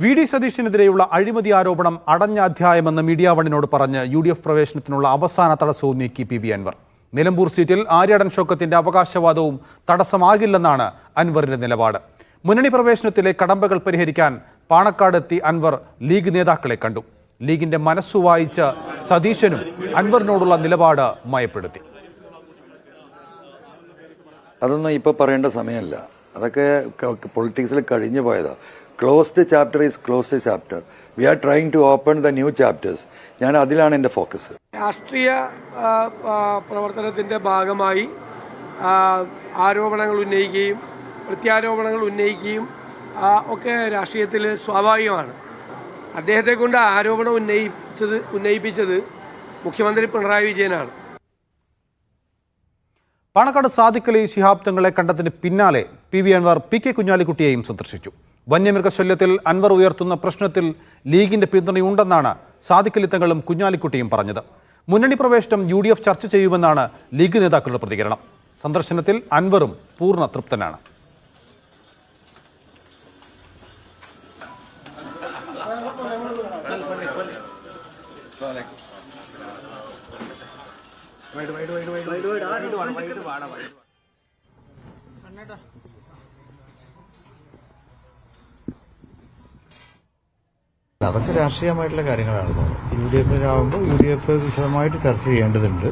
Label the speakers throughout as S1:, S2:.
S1: VD. സതീശനെതിരെയുള്ള അഴിമതി ആരോപണം അടഞ്ഞ അധ്യായമെന്ന് മീഡിയ വണ്ണിനോട് പറഞ്ഞ് യു.ഡി.എഫ് പ്രവേശനത്തിനുള്ള അവസാന തടസ്സവും നീക്കി പി.വി. അൻവർ. നിലമ്പൂർ സീറ്റിൽ ആര്യാടൻ ഷൗക്കത്തിന്റെ അവകാശവാദവും തടസ്സമാകില്ലെന്നാണ് അൻവറിന്റെ നിലപാട്. മുന്നണി പ്രവേശനത്തിലെ കടമ്പകൾ പരിഹരിക്കാൻ പാണക്കാടെത്തി അൻവർ ലീഗ് നേതാക്കളെ കണ്ടു. ലീഗിന്റെ മനസ്സു വായിച്ച സതീശനും അൻവറിനോടുള്ള നിലപാട് മയപ്പെടുത്തി.
S2: അതൊന്നും ഇപ്പോൾ പറയേണ്ട സമയമല്ല. അതൊക്കെ പൊളിറ്റിക്സിൽ കഴിഞ്ഞു പോയതാണ്. Closed chapter is closed chapter. We are trying to open the new chapters. ഞാൻ അതിലാണ് എൻ്റെ ഫോക്കസ്.
S3: രാഷ്ട്രീയ പ്രവർത്തനത്തിൻ്റെ ഭാഗമായി ആരോപണങ്ങൾ ഉന്നയിക്കുകയും പ്രത്യാരോപണങ്ങൾ ഉന്നയിക്കുകയും ഒക്കെ രാഷ്ട്രീയത്തിൽ സ്വാഭാവികമാണ്. അദ്ദേഹത്തെ കൊണ്ട് ആരോപണം ഉന്നയിപ്പിച്ചത് മുഖ്യമന്ത്രി പിണറായി വിജയനാണ്.
S1: പാണക്കാട് സാദിഖ് അലി ശിഹാബ് തങ്ങളെ കണ്ടതിന് പിന്നാലെ പി.വി. അൻവർ പി.കെ. കുഞ്ഞാലിക്കുട്ടിയെയും സന്ദർശിച്ചു. വന്യമൃഗശല്യത്തിൽ അൻവർ ഉയർത്തുന്ന പ്രശ്നത്തിൽ ലീഗിന്റെ പിന്തുണയുണ്ടെന്നാണ് സാദിഖ് അലി തങ്ങളും കുഞ്ഞാലിക്കുട്ടിയും പറഞ്ഞത്. മുന്നണി പ്രവേശനം യു.ഡി.എഫ് ചർച്ച ചെയ്യുമെന്നാണ് ലീഗ് നേതാക്കളുടെ പ്രതികരണം. സന്ദർശനത്തിൽ അൻവറും പൂർണ്ണ തൃപ്തനാണ്.
S4: അതൊക്കെ രാഷ്ട്രീയമായിട്ടുള്ള കാര്യങ്ങളാണല്ലോ. യു.ഡി.എഫിലാവുമ്പോൾ യു.ഡി.എഫ് വിശദമായിട്ട് ചർച്ച ചെയ്യേണ്ടതുണ്ട്.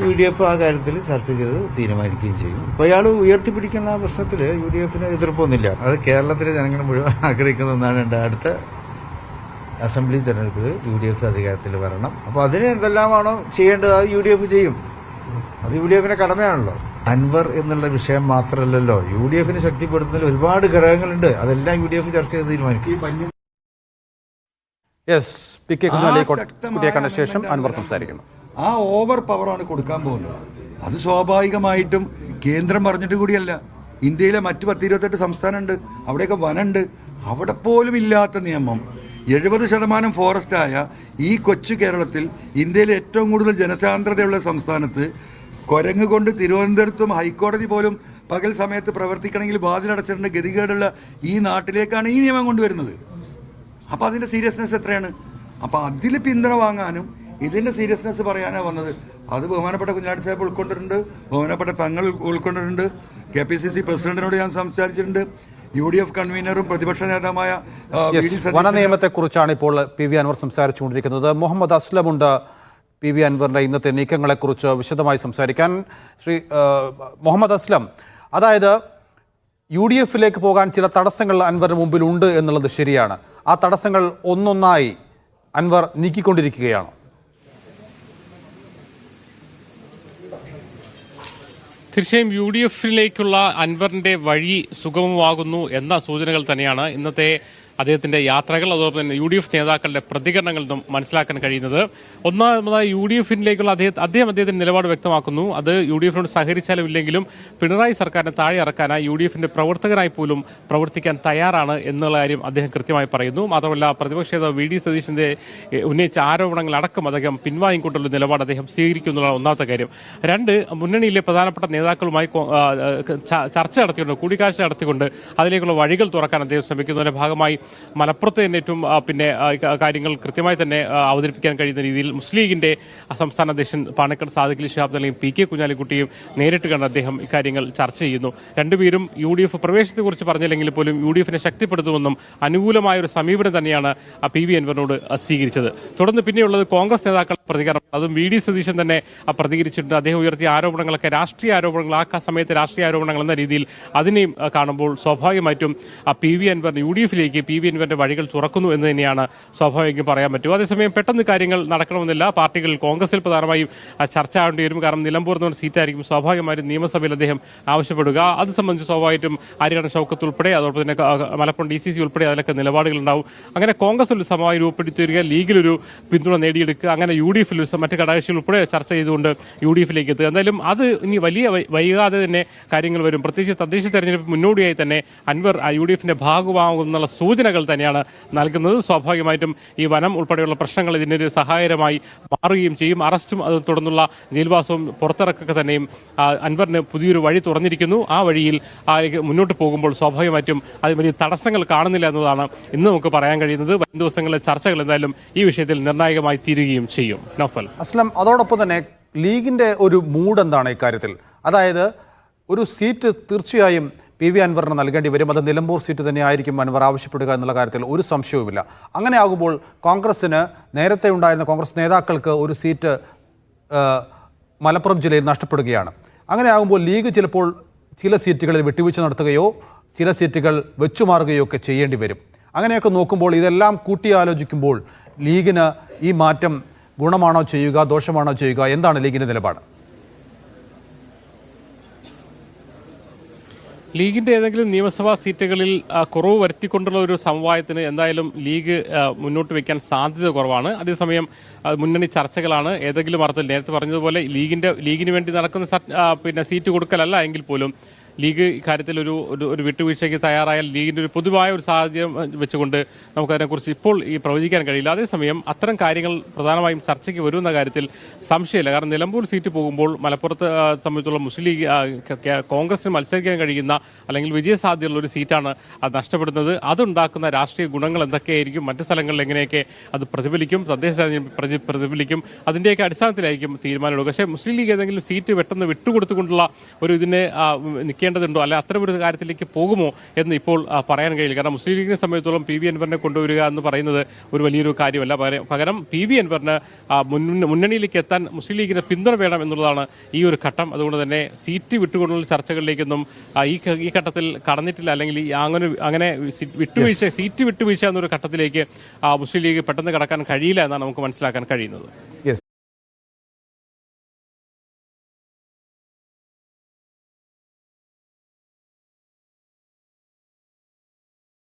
S4: യു.ഡി.എഫ് ആ കാര്യത്തിൽ ചർച്ച ചെയ്ത് തീരുമാനിക്കുകയും ചെയ്യും. ഇപ്പോൾ അയാൾ ഉയർത്തിപ്പിടിക്കുന്ന പ്രശ്നത്തിൽ യു.ഡി.എഫിന് എതിർപ്പൊന്നുമില്ല. അത് കേരളത്തിലെ ജനങ്ങൾ മുഴുവൻ ആഗ്രഹിക്കുന്ന ഒന്നാണ്. അടുത്ത അസംബ്ലി തെരഞ്ഞെടുപ്പിൽ യു.ഡി.എഫ് അധികാരത്തിൽ വരണം. അപ്പോൾ അതിന് എന്തെല്ലാമാണോ ചെയ്യേണ്ടത് അത് യു.ഡി.എഫ് ചെയ്യും. അത് യു.ഡി.എഫിന്റെ കടമയാണല്ലോ. അൻവർ എന്നുള്ള വിഷയം മാത്രമല്ലല്ലോ, യു.ഡി.എഫിനെ ശക്തിപ്പെടുത്തുന്നതിൽ ഒരുപാട് ഘടകങ്ങളുണ്ട്. അതെല്ലാം യു.ഡി.എഫ് ചർച്ച ചെയ്ത് തീരുമാനിക്കും.
S1: പി.കെ. കുഞ്ഞാലിക്കുട്ടിയെ കണ്ട ശേഷം അൻവർ സംസാരിക്കുന്നു.
S2: ആ ഓവർ പവറാണ് കൊടുക്കാൻ പോകുന്നത്. അത് സ്വാഭാവികമായിട്ടും കേന്ദ്രം പറഞ്ഞിട്ട് കൂടിയല്ല. ഇന്ത്യയിലെ മറ്റ് 10-28 സംസ്ഥാനമുണ്ട്, അവിടെയൊക്കെ വനമുണ്ട്. അവിടെ പോലും ഇല്ലാത്ത നിയമം 70% ഫോറസ്റ്റായ ഈ കൊച്ചു കേരളത്തിൽ, ഇന്ത്യയിലെ ഏറ്റവും കൂടുതൽ ജനസാന്ദ്രതയുള്ള സംസ്ഥാനത്ത്, കുരങ്ങ് കൊണ്ട് തിരുവനന്തപുരത്തും ഹൈക്കോടതി പോലും പകൽ സമയത്ത് പ്രവർത്തിക്കണമെങ്കിൽ വാതിലടച്ചിട്ടുണ്ട് ഗതികേടുള്ള ഈ നാട്ടിലേക്കാണ് ഈ നിയമം കൊണ്ടുവരുന്നത്. അപ്പോൾ അതിൻ്റെ സീരിയസ്നെസ് എത്രയാണ്? അപ്പോൾ അതിൽ പിന്തുണ വാങ്ങാനും ഇതിൻ്റെ സീരിയസ്നെസ് പറയാനാണ് വന്നത്. അത് ബഹുമാനപ്പെട്ട കുഞ്ഞാലി സാഹിബ് ഉൾക്കൊണ്ടിട്ടുണ്ട്, ബഹുമാനപ്പെട്ട തങ്ങൾ ഉൾക്കൊണ്ടിട്ടുണ്ട്. KPCC പ്രസിഡന്റിനോട് ഞാൻ സംസാരിച്ചിട്ടുണ്ട്. യു.ഡി.എഫ് കൺവീനറും പ്രതിപക്ഷ നേതാവുമായ
S1: വന നിയമത്തെക്കുറിച്ചാണ് ഇപ്പോൾ പി.വി. അൻവർ സംസാരിച്ചുകൊണ്ടിരിക്കുന്നത്. മുഹമ്മദ് അസ്ലമുണ്ട് പി.വി. അൻവറിന്റെ ഇന്നത്തെ നീക്കങ്ങളെക്കുറിച്ച് വിശദമായി സംസാരിക്കാൻ. ശ്രീ മുഹമ്മദ് അസ്ലം, അതായത് യു.ഡി.എഫിലേക്ക് പോകാൻ ചില തടസ്സങ്ങൾ അൻവറിന് മുമ്പിൽ ഉണ്ട് എന്നുള്ളത് ശരിയാണ്. ആ തടസ്സങ്ങൾ ഒന്നൊന്നായി അൻവർ നീക്കിക്കൊണ്ടിരിക്കുകയാണ്.
S5: തീർച്ചയായും യു.ഡി.എഫിലേക്കുള്ള അൻവറിന്റെ വഴി സുഗമമാകുന്നു എന്ന സൂചനകൾ തന്നെയാണ് ഇന്നത്തെ അദ്ദേഹത്തിന്റെ യാത്രകൾ, അതോടൊപ്പം തന്നെ യു.ഡി.എഫ് നേതാക്കളുടെ പ്രതികരണങ്ങളിൽ നിന്നും മനസ്സിലാക്കാൻ കഴിയുന്നത്. ഒന്നാമതായി യു.ഡി.എഫിലേക്കുള്ള അദ്ദേഹത്തിന്റെ നിലപാട് വ്യക്തമാക്കുന്നു. അത് യു.ഡി.എഫിനോട് സഹകരിച്ചാലും ഇല്ലെങ്കിലും പിണറായി സർക്കാരിനെ താഴെ ഇറക്കാനായി യു.ഡി.എഫിന്റെ പ്രവർത്തകരായി പോലും പ്രവർത്തിക്കാൻ തയ്യാറാണ് എന്നുള്ള കാര്യം അദ്ദേഹം കൃത്യമായി പറയുന്നു. മാത്രമല്ല പ്രതിപക്ഷ നേതാവ് വി.ഡി. സതീശന്റെ ഉന്നയിച്ച ആരോപണങ്ങളടക്കം അദ്ദേഹം പിൻവാങ്ങിക്കൊണ്ടുള്ള നിലപാട് അദ്ദേഹം സ്വീകരിക്കുന്നുള്ള ഒന്നാമത്തെ കാര്യം. രണ്ട്, മുന്നണിയിലെ പ്രധാനപ്പെട്ട നേതാക്കളുമായി ചർച്ച നടത്തിക്കൊണ്ട്, കൂടിക്കാഴ്ച നടത്തിക്കൊണ്ട് അതിലേക്കുള്ള വഴികൾ തുറക്കാൻ അദ്ദേഹം ശ്രമിക്കുന്നതിന്റെ ഭാഗമായി മലപ്പുറത്ത് തന്നെ ഏറ്റവും കാര്യങ്ങൾ കൃത്യമായി തന്നെ അവതരിപ്പിക്കാൻ കഴിയുന്ന രീതിയിൽ മുസ്ലിം ലീഗിന്റെ സംസ്ഥാന അധ്യക്ഷൻ പാണക്കാട് സാദിഖ് അലി ശിഹാബ് തങ്ങളെയും പി.കെ. കുഞ്ഞാലിക്കുട്ടിയും നേരിട്ട് കണ്ട് അദ്ദേഹം ഇക്കാര്യങ്ങൾ ചർച്ച ചെയ്യുന്നു. രണ്ടുപേരും യു.ഡി.എഫ് പ്രവേശനത്തെക്കുറിച്ച് പറഞ്ഞില്ലെങ്കിൽ പോലും യു.ഡി.എഫിനെ ശക്തിപ്പെടുത്തുമെന്നും അനുകൂലമായ ഒരു സമീപനം തന്നെയാണ് പി.വി. അൻവറിനോട് സ്വീകരിച്ചത്. തുടർന്ന് പിന്നെയുള്ളത് കോൺഗ്രസ് നേതാക്കളുടെ പ്രതികരണം. അതും വി.ഡി. സതീശൻ തന്നെ പ്രതികരിച്ചിട്ടുണ്ട്. അദ്ദേഹം ഉയർത്തിയ ആരോപണങ്ങളൊക്കെ രാഷ്ട്രീയ ആരോപണങ്ങൾ, ആ സമയത്ത് രാഷ്ട്രീയ ആരോപണങ്ങൾ എന്ന രീതിയിൽ അതിനെയും കാണുമ്പോൾ സ്വാഭാവികമായിട്ടും പി.വി. അൻവർ യു.ഡി.എഫിലേക്ക് പി.വി. അൻവറിന്റെ വഴികൾ തുറക്കുന്നു എന്ന് തന്നെയാണ് സ്വാഭാവികം പറയാൻ പറ്റും. അതേസമയം പെട്ടെന്ന് കാര്യങ്ങൾ നടക്കണമെന്നില്ല. പാർട്ടികളിൽ കോൺഗ്രസിൽ പ്രധാനമായും ചർച്ച ആവേണ്ടി വരും. കാരണം നിലമ്പൂർ എന്ന സീറ്റായിരിക്കും സ്വാഭാവികമായും നിയമസഭയിൽ അദ്ദേഹം ആവശ്യപ്പെടുക. അത് സംബന്ധിച്ച് സ്വാഭാവികമായിട്ടും ആര്യാടൻ ഷൗക്കത്ത് ഉൾപ്പെടെ, അതോടൊപ്പം തന്നെ മലപ്പുറം DCC ഉൾപ്പെടെ അതിലൊക്കെ നിലപാടുകളുണ്ടാവും. അങ്ങനെ കോൺഗ്രസിൽ ഒരു സമവായം രൂപപ്പെടുത്തുക, ലീഗിലൊരു പിന്തുണ നേടിയെടുക്കുക, അങ്ങനെ യു.ഡി.എഫിൽ മറ്റ് ഘടകകക്ഷികൾ ഉൾപ്പെടെ ചർച്ച ചെയ്തുകൊണ്ട് യു.ഡി.എഫിലേക്ക് എത്തുക. എന്തായാലും അത് ഇനി വലിയ വൈകാതെ തന്നെ കാര്യങ്ങൾ വരും. പ്രത്യേകിച്ച് തദ്ദേശ തെരഞ്ഞെടുപ്പ് മുന്നോടിയായി തന്നെ അൻവർ യു.ഡി.എഫിന്റെ ഭാഗമാകുമെന്നുള്ള സൂചന സൂചനകൾ തന്നെയാണ് നൽകുന്നത്. സ്വാഭാവികമായിട്ടും ഈ വനം ഉൾപ്പെടെയുള്ള പ്രശ്നങ്ങൾ ഇതിനൊരു സഹായകരമായി മാറുകയും ചെയ്യും. അറസ്റ്റും അത് തുടർന്നുള്ള ജയിൽവാസവും പുറത്തിറക്കൊക്കെ തന്നെയും അൻവറിന് പുതിയൊരു വഴി തുറന്നിരിക്കുന്നു. ആ വഴിയിൽ മുന്നോട്ട് പോകുമ്പോൾ സ്വാഭാവികമായിട്ടും അതിന് വലിയ തടസ്സങ്ങൾ കാണുന്നില്ല എന്നതാണ് ഇന്ന് നമുക്ക് പറയാൻ കഴിയുന്നത്. വരും ദിവസങ്ങളിലെ ചർച്ചകൾ എന്തായാലും ഈ വിഷയത്തിൽ നിർണായകമായി തീരുകയും ചെയ്യും. നൗഫൽ.
S1: അസ്ലം, അതോടൊപ്പം തന്നെ ലീഗിന്റെ ഒരു മൂഡ് എന്താണ് ഇക്കാര്യത്തിൽ? അതായത് ഒരു സീറ്റ് തീർച്ചയായും PV അൻവറിന് നൽകേണ്ടി വരും. അത് നിലമ്പൂർ സീറ്റ് തന്നെ ആയിരിക്കും അൻവർ ആവശ്യപ്പെടുക എന്നുള്ള കാര്യത്തിൽ ഒരു സംശയവുമില്ല. അങ്ങനെ ആകുമ്പോൾ കോൺഗ്രസിന് നേരത്തെ ഉണ്ടായിരുന്ന കോൺഗ്രസ് നേതാക്കൾക്ക് ഒരു സീറ്റ് മലപ്പുറം ജില്ലയിൽ നഷ്ടപ്പെടുകയാണ്. അങ്ങനെ ആകുമ്പോൾ ലീഗ് ചിലപ്പോൾ ചില സീറ്റുകളിൽ വിട്ടുവീഴ്ച നടത്തുകയോ ചില സീറ്റുകൾ വെച്ചുമാറുകയോ ഒക്കെ ചെയ്യേണ്ടി വരും. അങ്ങനെയൊക്കെ നോക്കുമ്പോൾ ഇതെല്ലാം കൂട്ടിയാലോചിക്കുമ്പോൾ ലീഗിന് ഈ മാറ്റം ഗുണമാണോ ചെയ്യുക, ദോഷമാണോ ചെയ്യുക? എന്താണ് ലീഗിന്റെ നിലപാട്?
S5: ലീഗിന്റെ ഏതെങ്കിലും നിയമസഭാ സീറ്റുകളിൽ കുറവ് വരുത്തിക്കൊണ്ടുള്ള ഒരു സമവായത്തിന് എന്തായാലും ലീഗ് മുന്നോട്ട് വയ്ക്കാൻ സാധ്യത കുറവാണ്. അതേസമയം മുന്നണി ചർച്ചകളാണ്. ഏതെങ്കിലും അർത്ഥത്തിൽ നേരത്തെ പറഞ്ഞതുപോലെ ലീഗിന് വേണ്ടി നടക്കുന്ന സീറ്റ് കൊടുക്കലല്ല എങ്കിൽ പോലും ലീഗ് ഇക്കാര്യത്തിൽ ഒരു വിട്ടുവീഴ്ചയ്ക്ക് തയ്യാറായാൽ ലീഗിൻ്റെ ഒരു പൊതുവായ ഒരു സാഹചര്യം വെച്ചുകൊണ്ട് നമുക്കതിനെക്കുറിച്ച് ഇപ്പോൾ പ്രവചിക്കാൻ കഴിയില്ല. അതേസമയം അത്തരം കാര്യങ്ങൾ പ്രധാനമായും ചർച്ചയ്ക്ക് വരുന്ന കാര്യത്തിൽ സംശയമില്ല. കാരണം നിലമ്പൂർ സീറ്റ് പോകുമ്പോൾ മലപ്പുറത്ത് സംബന്ധിച്ചുള്ള മുസ്ലിം ലീഗ് കോൺഗ്രസിന് മത്സരിക്കാൻ കഴിയുന്ന അല്ലെങ്കിൽ വിജയസാധ്യതയുള്ള ഒരു സീറ്റാണ് അത് നഷ്ടപ്പെടുന്നത്. അതുണ്ടാക്കുന്ന രാഷ്ട്രീയ ഗുണങ്ങൾ എന്തൊക്കെയായിരിക്കും, മറ്റ് സ്ഥലങ്ങളിൽ എങ്ങനെയൊക്കെ അത് പ്രതിഫലിക്കും, തദ്ദേശ പ്രതിഫലിക്കും, അതിൻ്റെയൊക്കെ അടിസ്ഥാനത്തിലായിരിക്കും തീരുമാനമെടുക്കുക. പക്ഷേ മുസ്ലിം ലീഗ് ഏതെങ്കിലും സീറ്റ് പെട്ടെന്ന് വിട്ടുകൊടുത്തുകൊണ്ടുള്ള ഒരു ഇതിനെ ണ്ടോ അല്ലെ അത്തരമൊരു കാര്യത്തിലേക്ക് പോകുമോ എന്ന് ഇപ്പോൾ പറയാൻ കഴിയില്ല. കാരണം മുസ്ലിം ലീഗിനെ സംബന്ധിച്ചോളം PV അൻവറിനെ കൊണ്ടുവരിക എന്ന് പറയുന്നത് ഒരു വലിയൊരു കാര്യമല്ല. പകരം PV അൻവറിന് മുന്നണിയിലേക്ക് എത്താൻ മുസ്ലിം ലീഗിന് പിന്തുണ വേണം എന്നുള്ളതാണ് ഈ ഒരു ഘട്ടം. അതുകൊണ്ട് തന്നെ സീറ്റ് വിട്ടുകൊണ്ടുള്ള ചർച്ചകളിലേക്കൊന്നും ഈ ഘട്ടത്തിൽ കടന്നിട്ടില്ല. അല്ലെങ്കിൽ അങ്ങനെ സീറ്റ് വിട്ടുവീഴ്ച എന്നൊരു ഘട്ടത്തിലേക്ക് മുസ്ലിം ലീഗ് പെട്ടെന്ന് കടക്കാൻ കഴിയില്ല എന്നാണ് നമുക്ക് മനസ്സിലാക്കാൻ കഴിയുന്നത്.